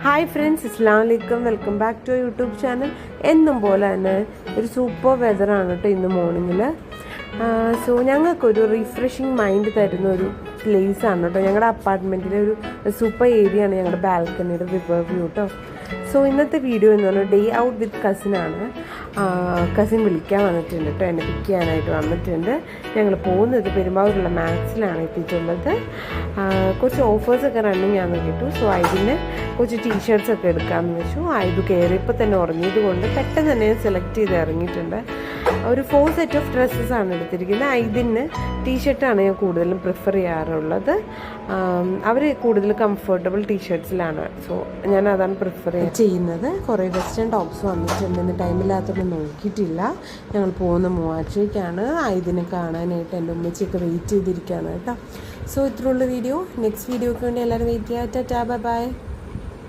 Hi friends, അസ്സലാമു അലൈക്കും. Welcome back to YouTube channel. എന്നും പോലെ തന്നെ ഒരു സൂപ്പർ വെതറാണ് കേട്ടോ ഇന്ന് മോർണിംഗിൽ. സോ ഞങ്ങൾക്കൊരു റീഫ്രഷിങ് മൈൻഡ് തരുന്ന ഒരു പ്ലേസ് ആണ് കേട്ടോ. ഞങ്ങളുടെ അപ്പാർട്ട്മെൻറ്റിലെ ഒരു സൂപ്പർ ഏരിയ ആണ് ഞങ്ങളുടെ ബാൽക്കണിയുടെ റിവർ വ്യൂ കേട്ടോ. സോ ഇന്നത്തെ വീഡിയോ എന്ന് പറഞ്ഞാൽ ഡേ ഔട്ട് വിത്ത് കസിനാണ്. കസിൻ വിളിക്കാൻ വന്നിട്ടുണ്ട് കേട്ടോ, എന്നെ പിക്ക് ചെയ്യാനായിട്ട് വന്നിട്ടുണ്ട്. ഞങ്ങൾ പോകുന്നത് പെരുമ്പാവൂരുള്ള മാക്സിലാണ് എത്തിയിട്ടുള്ളത്. കുറച്ച് ഓഫേഴ്സൊക്കെ റണ്ണിങ് ആണെന്ന് കേട്ടു. സോ അതിന് കുറച്ച് ടീഷർട്ട്സൊക്കെ എടുക്കാമെന്ന് വെച്ചു. ഇത് കയറിയപ്പോൾ തന്നെ ഉറങ്ങിയത് കൊണ്ട് പെട്ടെന്ന് തന്നെ സെലക്ട് ചെയ്ത് ഇറങ്ങിയിട്ടുണ്ട്. ഒരു 4 സെറ്റ് ഓഫ് ഡ്രസ്സസാണ് എടുത്തിരിക്കുന്നത്. ഇതിന് ടീഷർട്ടാണ് ഞാൻ കൂടുതലും പ്രിഫർ ചെയ്യാറുള്ളത്. അവർ കൂടുതൽ കംഫർട്ടബിൾ ടീഷർട്ട്സിലാണ്. സോ ഞാൻ അതാണ് പ്രിഫർ ചെയ്യുന്നത്. കുറേ വെസ്റ്റേൺ ടോപ്സ് വന്നിട്ടുണ്ട്. ഇന്ന് ടൈമില്ലാത്തതൊന്നും നോക്കിയിട്ടില്ല. ഞങ്ങൾ പോകുന്ന മൂവാഴ്ചയ്ക്കാണ്. ഇതിനെ കാണാനായിട്ട് എൻ്റെ ഉമ്മച്ചിയൊക്കെ വെയിറ്റ് ചെയ്തിരിക്കുകയാണ് കേട്ടോ. സോ ഇത്രയുള്ള വീഡിയോ. നെക്സ്റ്റ് വീഡിയോയ്ക്ക് വേണ്ടി എല്ലാവരും വെയിറ്റ് ചെയ്യാം. Tata, bye bye.